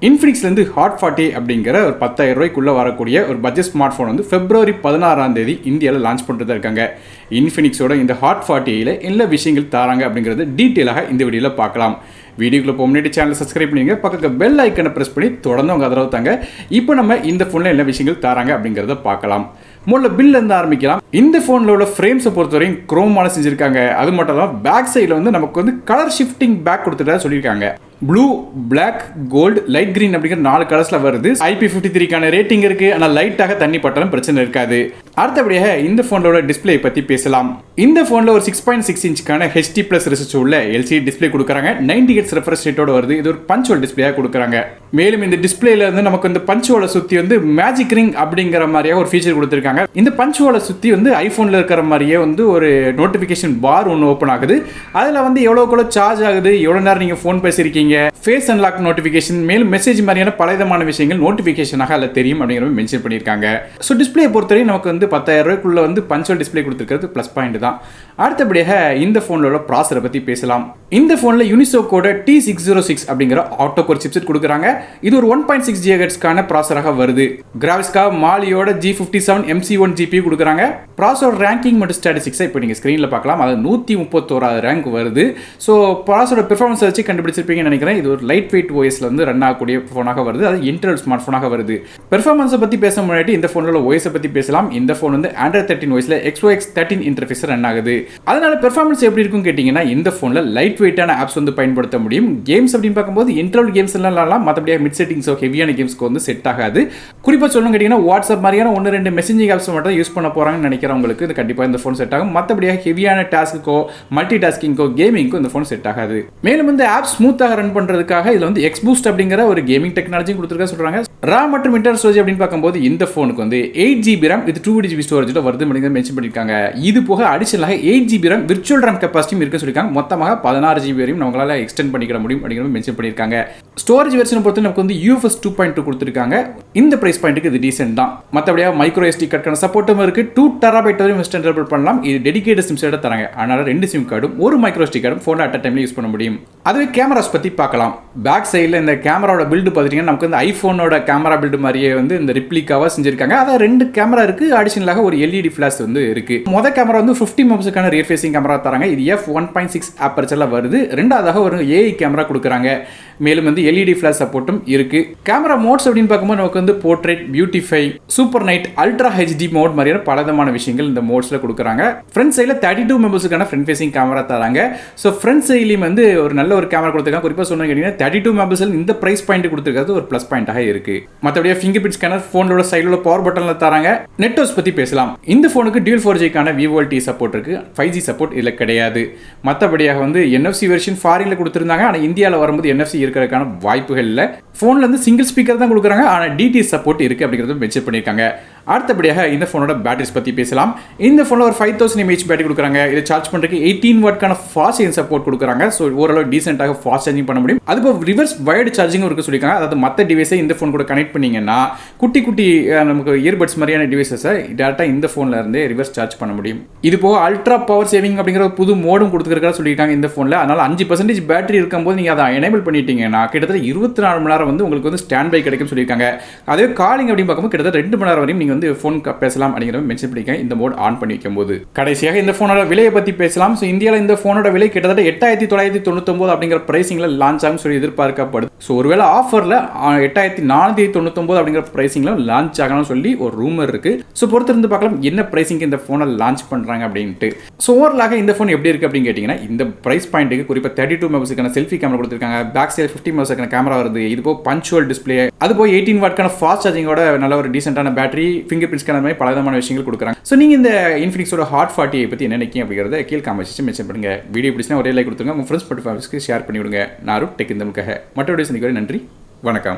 Infinix Hot 40 அப்படிங்கிற ஒரு 10,000 ரூபாய்க்குள்ள வரக்கூடிய ஒரு பட்ஜெட் ஸ்மார்ட் போன் வந்து February 16ஆம் தேதி இந்தியாவில் லான்ச் பண்ணிட்டு இருக்காங்க. Infinixோட இந்த Hot 40ல என்ன விஷயங்கள் தராங்க அப்படிங்கறது டீடைலாக இந்த வீடியோல பார்க்கலாம். வீடியோக்குள்ள போக முன்னாடி சேனலை சப்ஸ்கிரைப் பண்ணிடுங்க, பக்கத்துல பெல் ஐக்கனை பிரஸ் பண்ணி தொடர்ந்து உங்க ஆதரவு தாங்க. இப்போ நம்ம இந்த போன்ல என்ன விஷயங்கள் தராங்க அப்படிங்கறத பார்க்கலாம். முதல்ல பில்ல இருந்து ஆரம்பிக்கலாம். இந்த போன்ல உள்ள ஃப்ரேம்ஸை பொறுத்தவரையும் குரோமால செஞ்சிருக்காங்க. அது மட்டும் இல்லாம பேக் சைடுல வந்து நமக்கு வந்து கலர் ஷிஃப்டிங் பேக் கொடுத்துட்டா சொல்லியிருக்காங்க. Blue, black, gold, light green அப்படிங்கிற 4 கலர்ஸ்ல வருது. IP53க்கான ரேட்டிங் இருக்கு. ஆனா லைட்டாக தண்ணி பட்டாலும் பிரச்சனை இருக்காது. அடுத்தபடியாக இந்த போனோட டிஸ்பிளே பத்தி பேசலாம். இந்த போன்ல ஒரு 6.6 இன்ச்சுக்கான HD+ ரெசல்யூஷன் உள்ள LCD டிஸ்பிளே கொடுக்குறாங்க. 90 Hz ரெஃப்ரெஷ் ரேட்டோட வருது. இது ஒரு பஞ்சுவல் டிஸ்பிளேயா கொடுக்குறாங்க. மேலும் இந்த டிஸ்பிளேல இருந்து நமக்கு இந்த பஞ்சுவலை சுத்தி வந்து மேஜிக் ரிங் அப்படிங்கிற மாதிரியாக ஒரு ஃபீச்சர் கொடுத்துருக்காங்க. இந்த பஞ்சுவலை சுத்தி வந்து ஐபோன்ல இருக்கிற மாதிரியே வந்து ஒரு நோட்டிபிகேஷன் பார் ஒன்று ஓப்பன் ஆகுது. அதுல வந்து எவ்வளவு சார்ஜ் ஆகுது, எவ்வளவு நேரம் நீங்க போன் பேசிருக்கீங்க, ஃபேஸ் அன்லாக் நோட்டிபிகேஷன், மேலும் மெசேஜ் மாதிரியான பலவிதமான விஷயங்கள் நோட்டிபிகேஷனாக அதில் தெரியும் அப்படிங்கிற மென்ஷன் பண்ணியிருக்காங்க. ஸோ டிஸ்பிளே பொறுத்தவரை நமக்கு வந்து 10,000 ரூபாய்க்குள்ள வந்து பஞ்சுவல் டிஸ்பிளே கொடுத்துருக்கிறது ப்ளஸ் பாயிண்ட் தான். அடுத்தபடியாக இந்த போனோட ப்ராசரை பத்தி பேசலாம். இந்த போன்ல யூனிசோக்கோட T606 அப்படிங்கிற ஆட்டோ கோர் சிப்செட் கொடுக்குறாங்க. இது ஒரு 1.6 GHz ப்ராசராக வருது. கிராஃபிக்ஸ்க்காக மாலியோட G57 MC1 GPU கொடுக்குறாங்க. ப்ராசரோட ரேங்கிங் மற்றும் ஸ்டாட்டிஸ்டிக்ஸை இப்போ நீங்கள் ஸ்க்ரீனில் பார்க்கலாம். அது 131வது ரேங்க் வருது. ஸோ ப்ராசரோட பெர்ஃபார்மன்ஸ் வச்சு கண்டுபிடிச்சிருப்பீங்கன்னு நினைக்கிறேன். இது ஒரு லைட் வெயிட் ஓஎஸ்ல வந்து ரன் ஆகக்கூடிய போனாக வருது. அது இன்டர்னல் ஸ்மார்ட் போனாக வருது. பெர்ஃபார்மன்ஸை பற்றி பேச முன்னாடி இந்த போனோட ஓஎஸை பற்றி பேசலாம். இந்த போன் வந்து Android 13 ஓஎஸ்ல XOX 13 இன்டர்ஃபேஸ் ரன் ஆகுது. அதனால பெர்ஃபார்மன்ஸ் எப்படி இருக்கும் கேட்டிங்கன்னா, இந்த போன்ல லைட் வெயிட்டான ஆப்ஸ் வந்து பயன்படுத்த முடியும். கேம்ஸ் அப்படின்னு பார்க்கும்போது இன்டர்னல் கேம்ஸ் எல்லாம் மற்றபடியாக மிட் செட்டிங்ஸோ ஹெவியான கேம்ஸ்க்கு வந்து செட் ஆகாது. குறிப்பாக சொல்லணும் கேட்டிங்கன்னா, வாட்ஸ்அப் மாதிரியான 1-2 மெசேஜிங் ஆப்ஸ் மட்டும் யூஸ் பண்ண போறாங்கன்னு நினைக்கிறவங்களுக்கு இது கண்டிப்பாக இந்த போன் செட் ஆகும். மற்றபடியாக ஹெவியான டாஸ்க்கோ மல்டி டாஸ்கிங்கோ கேமிங்கோ இந்த போன் செட் ஆகாது. மேலும் இந்த ஆப் ஸ்மூத்தாக ரன் பண்றதுக்காக இதுல வந்து X-Boost அப்படிங்கிற ஒரு கேமிங் டெக்னாலஜி கொடுத்துருக்க சொல்றாங்க. RAM மற்றும் இன்டர்னல் ஸ்டோரேஜ் அப்படின்னு பார்க்கும்போது இந்த போனுக்கு வந்து 8GB RAM வித் 2GB ஸ்டோரேஜ்ல வருது அப்படிங்கிற மென்ஷன் பண்ணிருக்காங்க. இது போக அடிஷனலாக 8GB RAM விர்ச்சுவல் RAM கெபாசிட்டியும் இருக்கு சொல்லிருக்காங்க. மொத்தமாக 16GB வரையும் நம்மளால எக்ஸ்டெண்ட் பண்ணிக்க முடியும் அப்படிங்கிற மென்ஷன் பண்ணிருக்காங்க. ஸ்டோரேஜ் வெர்ஷனை பொறுத்து நமக்கு வந்து UFS 2.2 கொடுத்துருக்காங்க. இந்த பிரைஸ் பாயிண்ட்டுக்கு இது டீசென்ட் தான். மற்றபடியா மைக்ரோ SD கார்டுக்கான சப்போர்ட்டும் இருக்கு. 2TB வரையும் எக்ஸ்டெண்டபிள் பண்ணலாம். இது டெடிகேட்டட் சிம் கார்டு தராங்க. அதனால 2 சிம் கார்டும் ஒரு மைக்ரோ SD கார்டும் போன் அட் டைம்ல யூஸ் பண்ண முடியும். அதுவே கேமராஸ் பத்தி பார்க்கலாம். பேக் சைடில் இந்த கேமராவோட பில்டு பார்த்தீங்கன்னா நமக்கு வந்து ஐபோனோட கேமரா பில்டு மாதிரியே வந்து இந்த ரிப்ளிகாவாக செஞ்சிருக்காங்க. அதான் 2 கேமரா இருக்கு. அடிஷனலாக ஒரு LED ஃபிளாஷ் வந்து இருக்கு. முதல் கேமரா வந்து 50 மெகாபிக்சலுக்கான ரியர் ஃபேசிங் கேமரா தராங்க. இது f1.6 அப்பர்ச்சர்ல வருது. ரெண்டாவதாக ஒரு AI கேமரா கொடுக்குறாங்க. மேலும் வந்து LED ஃபிளாஷ் சப்போர்ட்டும் இருக்கு. கேமரா மோட்ஸ் அப்படின்னு பார்க்கும்போது நமக்கு வந்து portrait, beautify, super night, ultra HD mode மாதிரியான பலவிதமான விஷயங்கள் இந்த மோட்ஸ்ல கொடுக்குறாங்க. ஃப்ரண்ட் சைடில் 32 மெகாபிக்சலுக்கான ஃப்ரண்ட் ஃபேசிங் கேமரா தராங்க. ஸோ ஃப்ரண்ட் சைட்லையும் வந்து ஒரு நல்ல ஒரு கேமரா கொடுத்துருக்காங்க. குறிப்பாக சொன்ன கேட்டீங்கன்னா 32 மெகாபிக்சல் இந்த பிரைஸ் பாயிண்ட் கொடுத்துருக்கிறது ஒரு ப்ளஸ் பாயிண்டாக இருக்கு. மற்றபடியாக ஃபிங்கர் பிரிண்ட் ஸ்கேனர் போனோட சைடில் பவர் பட்டன்ல தராங்க. நெட்வொர்க்ஸ் பத்தி பேசலாம். இந்த போனுக்கு டியூல் 4Gக்கான VoLTE சப்போர்ட் இருக்கு. 5G சப்போர்ட் இதுல கிடையாது. மற்றபடியாக வந்து NFC வெர்ஷன் ஃபாரின்ல கொடுத்துருந்தாங்க. ஆனால் இந்தியாவில் வரும்போது NFC இருக்கிறதுக்கான வாய்ப்புகள் இல்லை. போன்ல இருந்து சிங்கிள் ஸ்பீக்கர் தான் கொடுக்குறாங்க. ஆனால் DTS சப்போர்ட் இருக்கு அப்படிங்கிறது மென்ஷன் பண்ணியிருக்காங்க. அடுத்தபடியாக இந்த போனோட பேட்டரிஸ் பத்தி பேசலாம். இந்த போன்ல ஒரு 5000 mAh பேட்டரி கொடுக்குறாங்க. இதை சார்ஜ் பண்றதுக்கு 18 வாட்க்கான ஃபாஸ்ட் சார்ஜிங் சப்போர்ட் கொடுக்குறாங்க. ஸோ ஓரளவு டீசென்ட்டாக ஃபாஸ்ட் சார்ஜிங் பண்ண முடியும். அதுக்கு ரிவர்ஸ் வயர்டு சார்ஜிங் இருக்கு சொல்லியிருக்காங்க. அதாவது மற்ற டிவைஸை இந்த போன் கூட கனெக்ட் பண்ணீங்கன்னா குட்டி குட்டி நமக்கு இயர்பட்ஸ் மாதிரியான டிவைஸை டேரக்டாக இந்த போன்ல இருந்தே ரிவர்ஸ் சார்ஜ் பண்ண முடியும். இது போக அல்ட்ரா பவர் சேவிங் அப்படிங்கிற புது மோடும் கொடுத்துருக்கா சொல்லியிருக்காங்க இந்த போன்ல. அதனால 5% பேட்டரி இருக்கும்போது நீங்க அதை எனேபிள் பண்ணிட்டீங்கன்னா கிட்டத்தட்ட 24 மணி நேரம் வந்து உங்களுக்கு வந்து ஸ்டாண்ட் பை கிடைக்கும் சொல்லியிருக்காங்க. அதே காலிங் அப்படின்னு பார்க்கும்போது கிட்டத்தட்ட 2 மணி நேரம் வரையும் நீங்க வந்து போன் பேசலாம் அப்படிங்கிற மென்ஷன் பண்ணிருக்காங்க இந்த மோட் ஆன் பண்ணி வைக்கும்போது. கடைசியாக இந்த போனோட விலையை பத்தி பேசலாம். ஸோ இந்தியாவில் இந்த போனோட விலை கிட்டத்தட்ட 8999 அப்படிங்கிற பிரைசிங்ல லான்ச் ஆகும் சொல்லி எதிர்பார்க்கப்படுது. ஸோ ஒருவேளை ஆஃபர்ல 8499 அப்படிங்கிற பிரைசிங்ல லான்ச் ஆகணும்னு சொல்லி ஒரு ரூமர் இருக்கு. ஸோ பொறுத்திருந்து பார்க்கலாம் என்ன பிரைசிங் இந்த போனை லான்ச் பண்றாங்க அப்படின்ட்டு. ஸோ ஓவராலாக இந்த போன் எப்படி இருக்கு அப்படின்னு கேட்டீங்கன்னா, இந்த பிரைஸ் பாயிண்ட்டுக்கு குறிப்பாக 32 மெகாபிக்சலுக்கான செல்ஃபி கேமரா கொடுத்துருக்காங்க. பேக் சைடு 50 மெகாபிக்சலுக்கான கேமரா வருது. இது போக பஞ்சுவல் டிஸ்பிளே, அது போக 18 வாட்க்கான ஃபாஸ்ட் சார்ஜிங்கோட நல்ல ஒரு டீசென்ட்டான பேட்டரி, ஃபிங்கர் பிரிண்ட் ஸ்கேனர் மாதிரி பலவிதமான விஷயங்கள் கொடுக்குறாங்க. ஸோ நீங்க இந்த Infinixோட Hot 40 பத்தி என்ன நினைக்கிறீங்க அப்படிங்கறத கீழே கமெண்ட் செக்ஷன்ல மென்ஷன் பண்ணுங்க. வீடியோ பிடிச்சினா ஒரே லைக் கொடுத்துருங்க. உங்க ஃப்ரெண்ட்ஸ் மற்றும் ஃபேமிலிக்கு ஷேர் பண்ணி விடுங்க. நாரு டெக் இந்த முக்காக மற்ற வீடியோஸ் சந்திக்கிறேன். நன்றி, வணக்கம்.